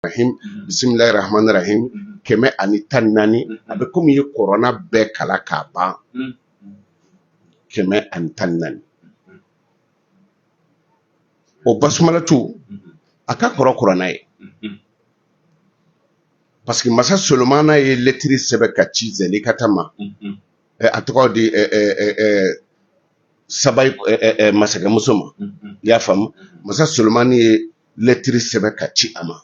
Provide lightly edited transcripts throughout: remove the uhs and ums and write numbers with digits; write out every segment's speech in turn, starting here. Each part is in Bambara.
rahim bismillahir rahmanir rahim kɛmɛ ani tan naani a bɛ komi i ye korona bɛɛ kala k'a ban kɛmɛ ani tan naani o basmalatu a ka kɔrɔ korona ye parce que masa Solomana ye lettre sɛbɛn ka ci Zelikata ma a tɔgɔ di Sabai masakɛmuso ma i y'a faamu masa Solomani ye lettre sɛbɛn ka ci a ma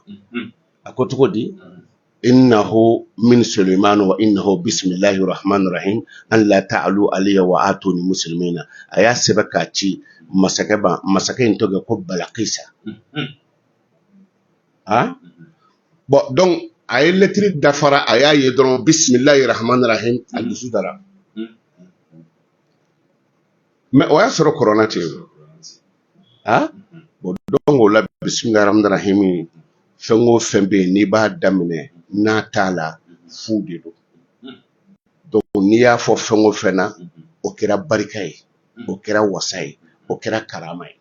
a ko cogo di innahu min Suleiman wa innahu bismillahir rahmanir rahim an la ta'alu alayya wa atuni muslimina a y'a sɛbɛn ka ci masakɛ in tɔgɔ ko Balakisa bon donc a ye lettre dafara a y'a ye dɔrɔn bismillahir rahmanir rahim a dusu dara mais o y'a sɔrɔ korona tɛ yen bon donc o la bismillahir rahmanir rahim fɛn o fɛn bɛ yen n'i b'a daminɛ n'a t'a la fu de don donc n'i y'a fɔ fɛn o fɛn na o kɛra barika ye o kɛra wasa ye o kɛra karama ye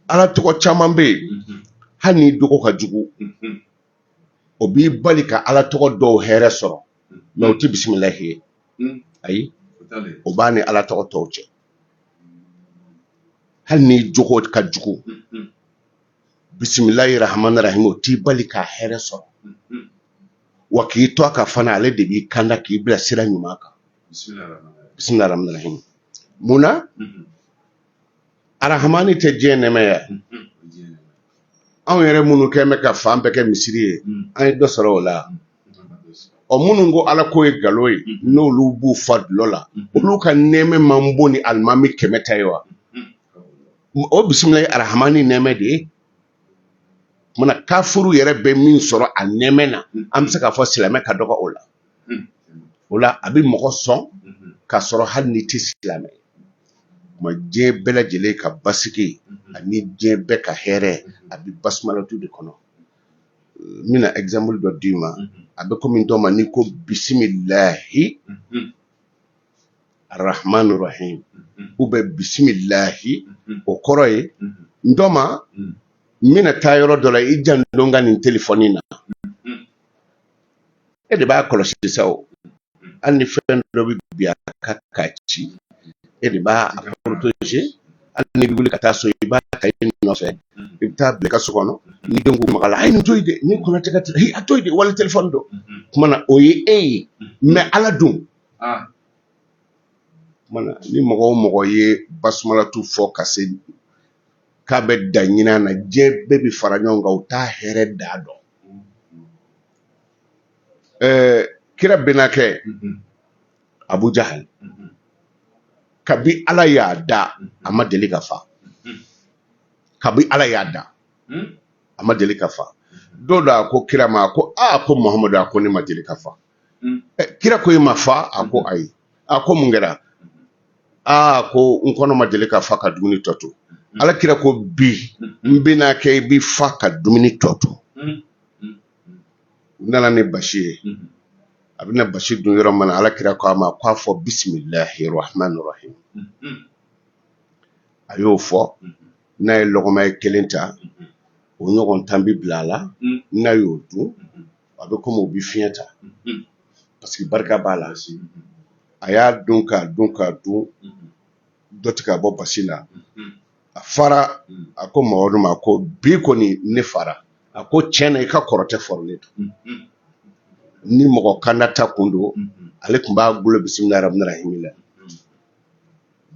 ala tɔgɔ caman bɛ yen hali n'i dogo ka jugu o b'i bali ka ala tɔgɔ dɔw hɛrɛ sɔrɔ mais o tɛ bisimilahi ye ayi o b'a ni ala tɔgɔ tɔw cɛ hali n'i jogo ka jugu bisimilahi rahmanir rahim o t'i bali ka hɛrɛ sɔrɔ wa k'i to a ka fana ale de b'i kanda k'i bila sira ɲuman kan bisimilahi rahmanir rahim munna arahamani tɛ diɲɛ nɛmɛ ya anw yɛrɛ minnu kɛn bɛ ka fan bɛɛ kɛ misiri ye an ye dɔ sɔrɔ o la ɔ minnu ko ala ko ye galo ye n'olu b'u fa dulɔ la olu ka nɛmɛ man bon ni alimami 100 ta ye wa o bisimilahi arahamani nɛmɛ de ye mana kafuru yɛrɛ bɛ min sɔrɔ a nɛmɛ na an bɛ se k'a fɔ silamɛ ka dɔgɔ o la a bɛ mɔgɔ sɔn ka sɔrɔ hali ni tɛ silamɛ ma diɲɛ bɛɛ lajɛlen ka basigi ani diɲɛ bɛɛ ka hɛrɛ a bɛ basmalatu de kɔnɔ n bɛna exemple dɔ d'i ma a bɛ komi dɔ ma n'i ko bisimilahi rahmanir rahim ou bien bisimilahi o kɔrɔ ye n dɔ ma n bɛna taa yɔrɔ dɔ la i janto n ka nin telefɔni na e de b'a kɔlɔsi sa o hali ni fɛn dɔ bɛ bin a kan ka ci e de b'a protéger hali n'i bɛ wuli ka taa so i b'a ta i nɔfɛ i bɛ taa bila i ka so kɔnɔ ni den ko maga la a ye nin to yen dɛ ni kɔnɔ tɛ ka tigɛ a to yen dɛ wali telefɔni dɔ kuma na o ye e ye mais ala dun kuma na ni mɔgɔ o mɔgɔ ye basmalatu fɔ ka se k'a bɛ da ɲinan na diɲɛ bɛɛ bɛ fara ɲɔgɔn kan u t'a hɛrɛ da dɔn kira bɛnnakɛ Abu Jahal kabi ala y'a da a ma deli ka fa kabi ala y'a da a ma deli ka fa dɔw da ko kira ma ko ko Muhamadu a ko ne ma deli ka fa kira ko i ma fa a ko ayi a ko mun kɛra ko n kɔnɔ ma deli ka fa ka dumuni tɔ to ala kira ko bi n bɛna kɛ i bi fa ka dumuni tɔ to nana ni basi ye a bɛna basi dun yɔrɔ min na ala kira ko a ma k'a fɔ bisimilahi rahmanir rahim a y'o fɔ n'a ye lɔgɔma ye 1 ta o ɲɔgɔn tan bi bila a la n'a y'o dun a bɛ komi o bi fiɲɛ ta parce que barika b'a la a y'a dun k'a dun k'a dun dɔ tigɛ ka bɔ basi la a fara a ko Mamadu ma ko bi kɔni ne fara a ko tiɲɛ na i ka kɔrɔtɛ fɔrilen don ni mɔgɔ kanda ta kun don ale tun b'a bolo bisimilahi rahmanir rahim la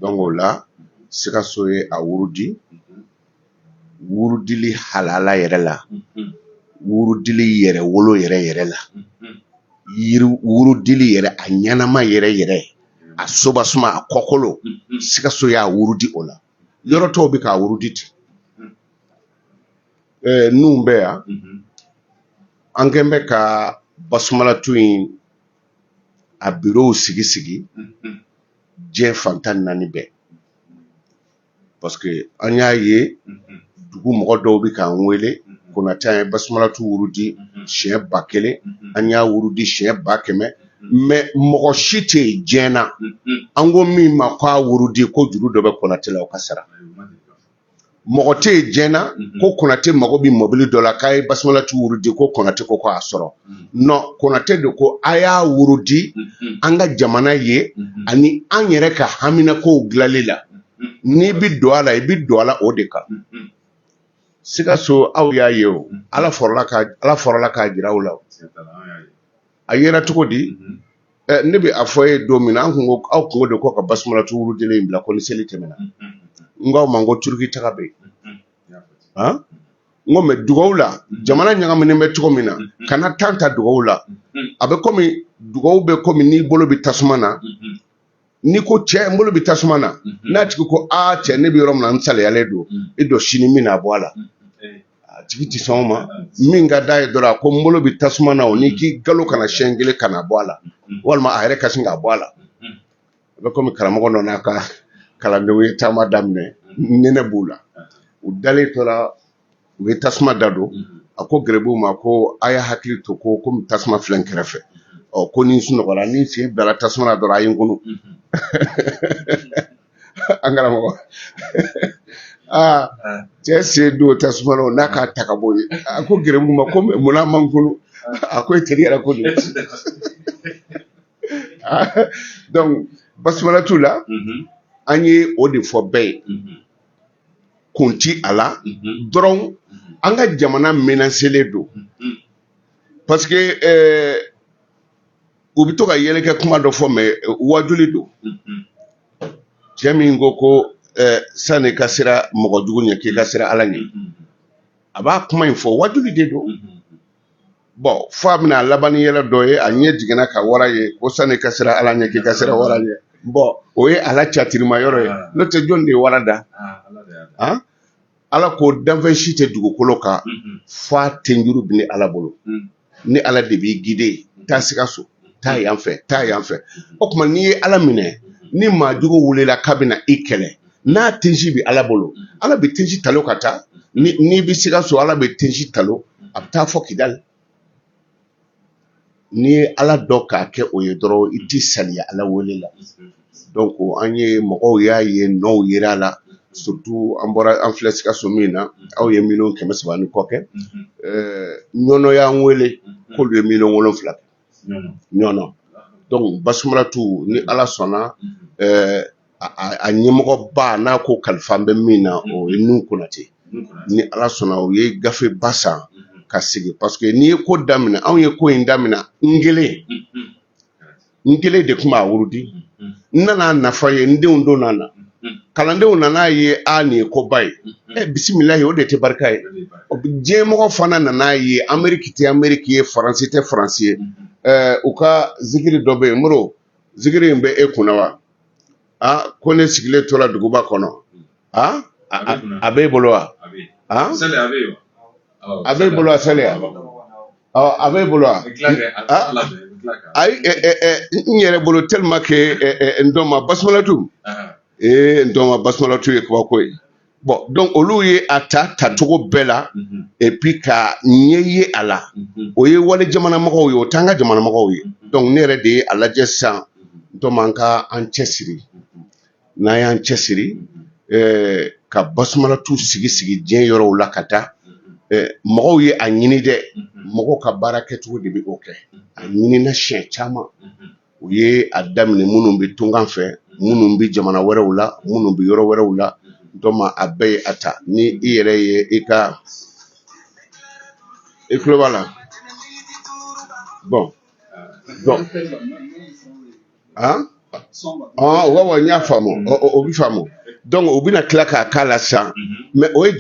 donc o la Sikaso ye a wurudili halala yɛrɛ la wurudili yɛrɛ wolo yɛrɛ la wurudili yɛrɛ a ɲanama yɛrɛ a sobasuma a kɔkolo Sikaso y'a wurudi o la yɔrɔ tɔw bɛ k'a wurudi ten nun bɛ yan an kɛn bɛ ka basmalatu in a bureau sigi diɲɛ fan 14 bɛɛ parce que an y'a ye dugu mɔgɔ dɔw bɛ k'an wele Konatɛ an ye basmalatu wurudi siɲɛ 1000 an y'a wurudi siɲɛ 100,000 mais mɔgɔ si tɛ yen diɲɛ na an ko min ma k'a wurudi ko juru dɔ bɛ Konatɛ la o ka sara mɔgɔ tɛ yen diɲɛna ko Konate mago bɛ mobili dɔ la k'a ye Basumalatu wurudi ko Konate ko k'a sɔrɔ non Konate de ko a y'a wurudi an ka jamana ye ani an yɛrɛ ka haminakow dilanli la n'i bɛ don a la i bɛ don a la o de kan Sikaso aw y'a ye o Ala fɔrɔla k'a jira aw la a yera cogo di ne bɛ a fɔ ye don min na an kun ko aw kungo de ko ka Basumalatu wurudilen in bila ko ni seli tɛmɛna n k'aw ma n ko Turki taga bɛ yen n ko mɛ dugawu la jamana ɲagaminen bɛ cogo min na kana tan ta dugawu la a bɛ komi dugawu bɛ komi n'i bolo bɛ tasuma na n'i ko cɛ n bolo bɛ tasuma na n'a tigi ko cɛ ne bɛ yɔrɔ min na n saliyalen don i don sini min na bɔ a la a tigi tɛ sɔn o ma min ka d'a ye dɔrɔn a ko n bolo bɛ tasuma na o ni k'i galo kana siɲɛ kelen kana bɔ a la walima a yɛrɛ ka sin ka bɔ a la a bɛ komi karamɔgɔ dɔ n'a ka kalandenw ye taama daminɛ nɛnɛ b'u la u dalen tora u ye tasuma da don a ko gɛrɛbuw ma ko a y'a hakili to ko komi tasuma filɛ n kɛrɛfɛ ko ni n sunɔgɔla ni n sen bilala tasuma na dɔrɔn a ye n kunu an karamɔgɔ cɛ sen don tasuma na n'a k'a ta ka bɔ yen a ko gɛrɛbuw ma ko munna man kunu a ko e teri yɛrɛ ko don donc Basumalatu la an ye o de fɔ bɛɛ ye kun ti a la dɔrɔn an ka jamana menacelen don parce que u bɛ to ka yɛlɛkɛ kuma dɔ fɔ mais wajuli don cɛ min ko sani ka sira mɔgɔ jugu ɲɛ k'i ka sira Ala ɲɛ a b'a kuma in fɔ wajuli de don bon fo a bɛna laban ni yɛlɛ dɔ ye a ɲɛ jiginna ka wara ye ko sani ka sira Ala ɲɛ k'i ka sira wara ɲɛ bon o ye Ala catirima yɔrɔ ye n'o tɛ jɔn de ye wara da Ala ko danfɛn si tɛ dugukolo kan f'a tenjuru bɛ ni Ala bolo ni Ala de b'i guider taa Sikaso taa yan fɛ o tuma n'i ye Ala minɛ ni maa jugu wulela k'a bɛna i kɛlɛ n'a tenji bɛ Ala bolo Ala bɛ tenji talo ka taa n'i bɛ Sikaso Ala bɛ tenji talo a bɛ taa fɔ Kidali n'i ye Ala dɔn k'a kɛ o ye dɔrɔn i t'i saliya Ala wele la donc an ye mɔgɔw y'a ye nɔw yera a la surtout an filɛ Sikaso min na aw ye miliyɔn 300 ni kɔ kɛ ɲɔnɔ y'an wele k'olu ye miliyɔn 7 ɲɔnɔ donc Basumalatu ni Ala sɔnna a ɲɛmɔgɔba n'a ko kalifa bɛ min na o ye Nuhu Konate ni Ala sɔnna o ye gafe ba san ka sigi parce que n'i ye ko daminɛ anw ye ko in daminɛ n kelen de tun b'a wurudi n nana nafa ye n denw don na kalandenw nana ye nin ye koba ye bisimilahi o de tɛ barika ye diɲɛ mɔgɔ fana nana ye Ameriki tɛ Ameriki ye Faransi tɛ Faransi ye u ka zikiri dɔ bɛ yen Moro zikiri in bɛ e kunna wa ko ne sigilen tora duguba kɔnɔ a b'e bolo wa a b'e bolo wa sali a b'e bolo wa ayi n yɛrɛ bolo tellement que n dɔn ma Basumalatu n dɔn ma Basumalatu ye kabako ye bon donc olu ye a tacogo bɛɛ la et puis ka ɲɛ ye a la o ye wale jamanamɔgɔw ye o t'an ka jamanamɔgɔw ye donc ne yɛrɛ de ye a lajɛ sisan n tɔ ma an ka an cɛsiri n'an y'an cɛsiri ka Basumalatu sigi diɲɛ yɔrɔw la ka taa mɔgɔw ye a ɲini dɛ mɔgɔw ka baara kɛcogo de bɛ o kɛ a ɲinina siɲɛ caman u ye a daminɛ minnu bɛ tungan fɛ minnu bɛ jamana wɛrɛw la minnu bɛ yɔrɔ wɛrɛw la donc a bɛɛ ye a ta ni i yɛrɛ ye i tulo b'a la bon n y'a faamu o bɛ faamu donc u bɛna tila k'a k'a la sisan mais o ye